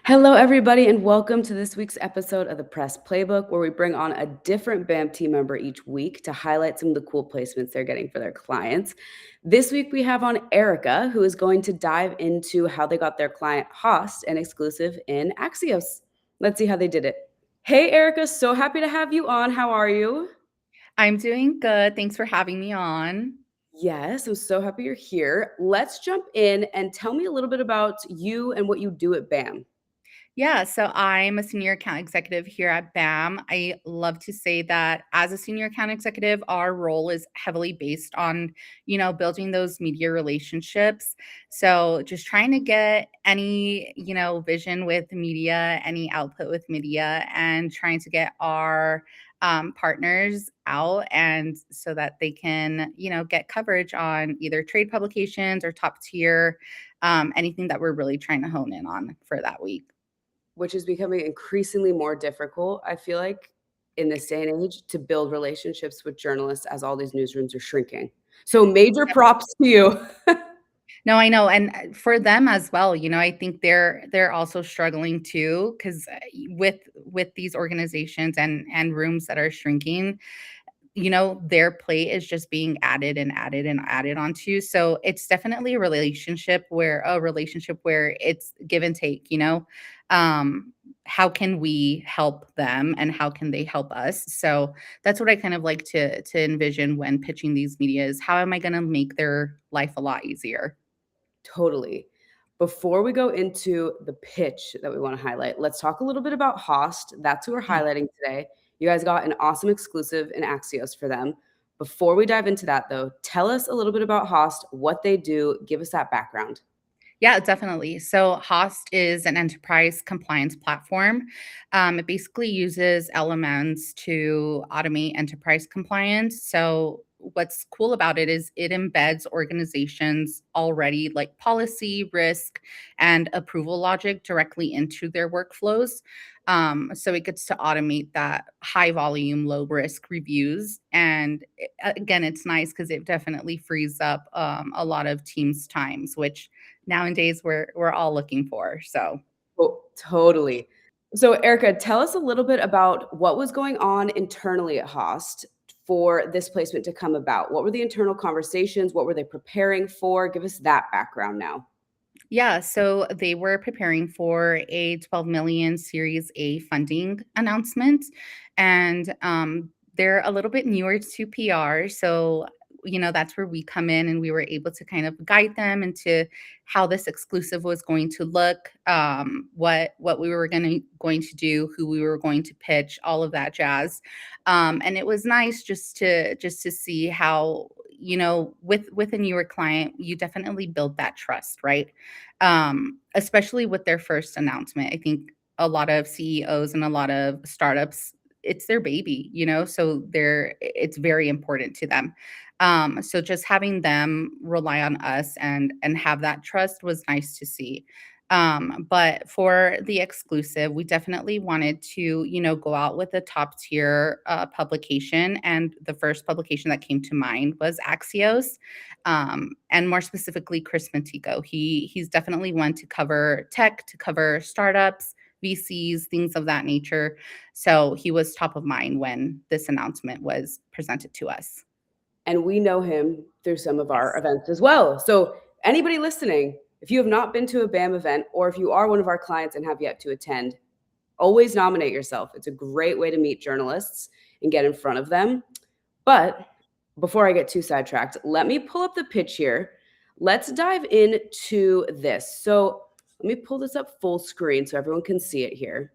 Hello, everybody, and welcome to this week's episode of the Press Playbook, where we bring on a different BAM team member each week to highlight some of the cool placements they're getting for their clients. This week, we have on Erica, who is going to dive into how they got their client Haast an exclusive in Axios. Let's see how they did it. Hey, Erica, so happy to have you on. How are you? I'm doing good. Thanks for having me on. Yes, I'm so happy you're here. Let's jump in and tell me a little bit about you and what you do at BAM. Yeah, so I'm a senior account executive here at BAM. I love to say that as a senior account executive, our role is heavily based on, building those media relationships. So just trying to get any, vision with media, any output with media, and trying to get our partners out and so that they can, get coverage on either trade publications or top tier, anything that we're really trying to hone in on for that week. Which is becoming increasingly more difficult, I feel like, in this day and age to build relationships with journalists as all these newsrooms are shrinking. So major props to you. No, I know, and, for them as well, I think they're also struggling too, 'cause, with these organizations and rooms that are shrinking, their plate is just being added and added and added onto, so it's definitely a relationship where it's give and take, how can we help them and how can they help us? So, that's what I kind of like to envision when pitching these media is how am I gonna make their life a lot easier? Totally. Before we go into the pitch that we wanna highlight, let's talk a little bit about Haast. That's who we're highlighting today. You guys got an awesome exclusive in Axios for them. Before we dive into that, though, tell us a little bit about Haast, what they do, give us that background. Yeah, definitely. So Haast is an enterprise compliance platform. It basically uses elements to automate enterprise compliance. So what's cool about it is it embeds organizations already like policy, risk, and approval logic directly into their workflows. So it gets to automate that high volume, low risk reviews. And again, it's nice because it definitely frees up a lot of teams' times, which nowadays we're all looking for. So, Oh, totally. So, Erica, tell us a little bit about what was going on internally at Haast for this placement to come about. What were the internal conversations? What were they preparing for? Give us that background now. yeah, so they were preparing for a 12 million Series A funding announcement, and they're a little bit newer to PR. So, that's where we come in, and we were able to kind of guide them into how this exclusive was going to look, what we were going to do, who we were going to pitch, all of that jazz. And it was nice just to see how with a newer client, you definitely build that trust, right? Especially with their first announcement. I think a lot of CEOs and a lot of startups, it's their baby, so it's very important to them. So just having them rely on us and have that trust was nice to see. But for the exclusive, we definitely wanted to, go out with a top tier publication. And the first publication that came to mind was Axios, and more specifically, Chris Matico. He's definitely one to cover tech, to cover startups, VCs, things of that nature. So he was top of mind when this announcement was presented to us. And we know him through some of our Yes. events as well. So, anybody listening, if you have not been to a BAM event or if you are one of our clients and have yet to attend, always nominate yourself. It's a great way to meet journalists and get in front of them. But before I get too sidetracked, let me pull up the pitch here. Let's dive into this. So let me pull this up full screen so everyone can see it here.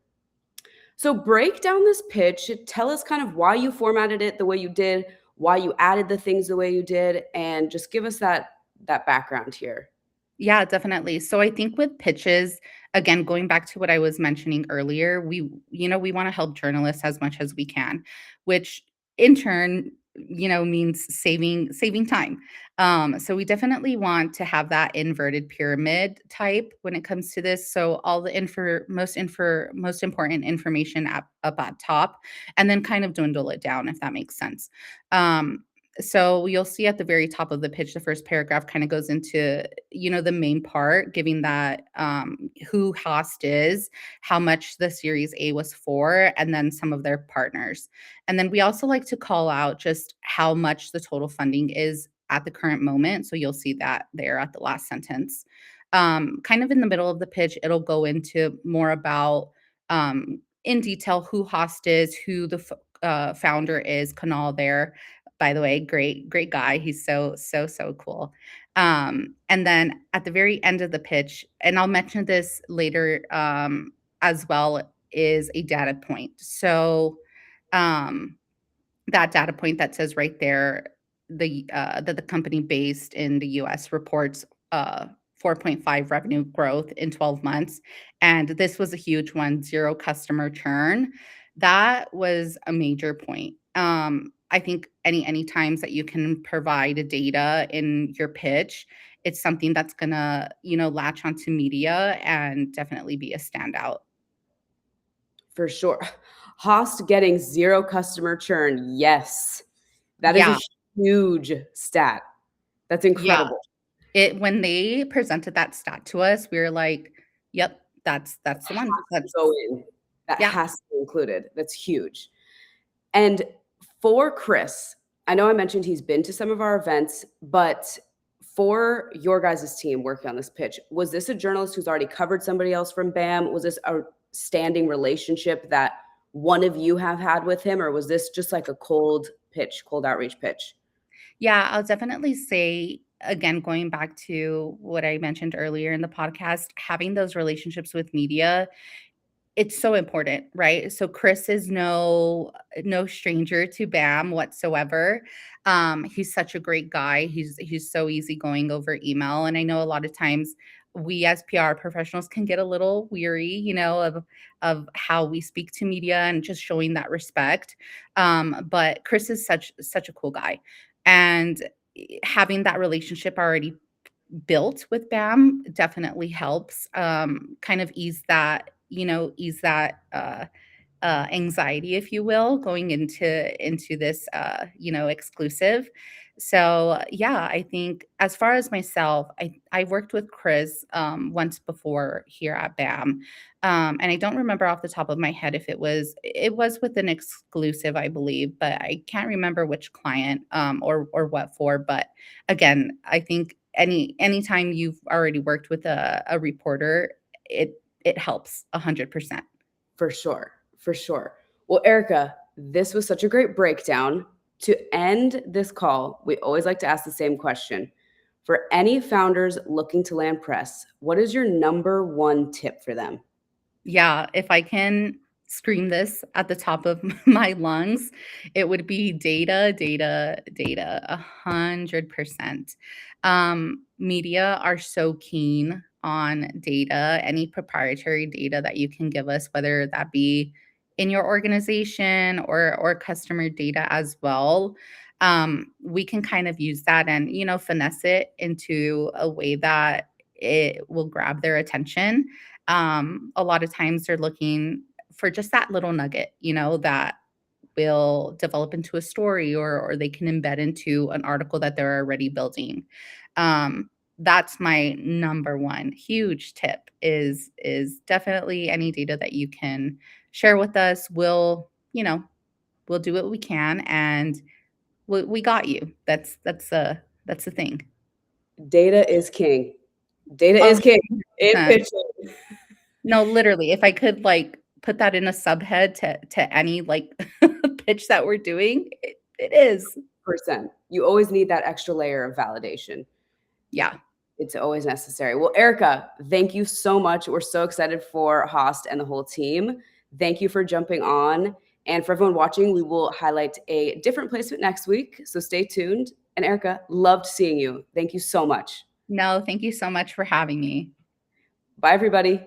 So break down this pitch. Tell us kind of why you formatted it the way you did, why you added the things the way you did, and just give us that background here. Yeah, definitely. So I think with pitches, again, going back to what I was mentioning earlier, we want to help journalists as much as we can, which in turn, means saving time. So we definitely want to have that inverted pyramid type when it comes to this. So all the most important information up at top, and then kind of dwindle it down if that makes sense. Um, So you'll see at the very top of the pitch, the first paragraph kind of goes into, the main part, giving that who Haast is, how much the Series A was for, and then some of their partners. And then we also like to call out just how much the total funding is at the current moment. So you'll see that there at the last sentence. Kind of in the middle of the pitch, it'll go into more about in detail who Haast is, who the founder is, Kunal there. By the way, great guy. He's so cool. And then at the very end of the pitch, and I'll mention this later as well, is a data point. So that data point that says right there, that the company based in the US reports 4.5 revenue growth in 12 months. And this was a huge one, 0 customer churn. That was a major point. I think any times that you can provide data in your pitch, it's something that's gonna, latch onto media and definitely be a standout. For sure. Haast getting 0 customer churn. Yes. That is a Yeah, huge stat. That's yeah. incredible. When they presented that stat to us, we were like, "Yep, that's the one." To go in. That Yeah. has to be included. That's huge. And for Chris, I know I mentioned he's been to some of our events, but for your guys' team working on this pitch, was this a journalist who's already covered somebody else from BAM? Was this a standing relationship that one of you have had with him, or was this just like a cold outreach pitch? Yeah, I'll definitely say, again, going back to what I mentioned earlier in the podcast, having those relationships with media, it's so important, right? So Chris is no stranger to BAM whatsoever. He's such a great guy. He's so easygoing over email, and I know a lot of times we as PR professionals can get a little weary, of how we speak to media and just showing that respect. But Chris is such a cool guy, and having that relationship already built with BAM definitely helps kind of ease that anxiety, if you will, going into this exclusive. So yeah, I think as far as myself, I worked with Chris once before here at BAM. And I don't remember off the top of my head if it was with an exclusive, I believe, but I can't remember which client or what for. But again, I think anytime you've already worked with a reporter, it helps 100%. For sure. For sure. Well, Erica, this was such a great breakdown. To end this call, we always like to ask the same question. For any founders looking to land press, what is your number one tip for them? Yeah, if I can scream this at the top of my lungs, it would be data, data, data, 100%. Media are so keen on data, any proprietary data that you can give us, whether that be in your organization or customer data as well. We can kind of use that and, finesse it into a way that it will grab their attention. A lot of times they're looking for just that little nugget, that will develop into a story or they can embed into an article that they're already building. That's my number one huge tip is definitely any data that you can share with us. We'll do what we can, and we got you. That's the thing. Data is king. Data is king in 100%. pitching. No, literally, if I could, like, put that in a subhead to any, like, pitch that we're doing, it is. Percent. You always need that extra layer of validation. Yeah. It's always necessary. Well, Erica, thank you so much. We're so excited for Haast and the whole team. Thank you for jumping on. And for everyone watching, we will highlight a different placement next week. So stay tuned. And Erica, loved seeing you. Thank you so much. No, thank you so much for having me. Bye, everybody.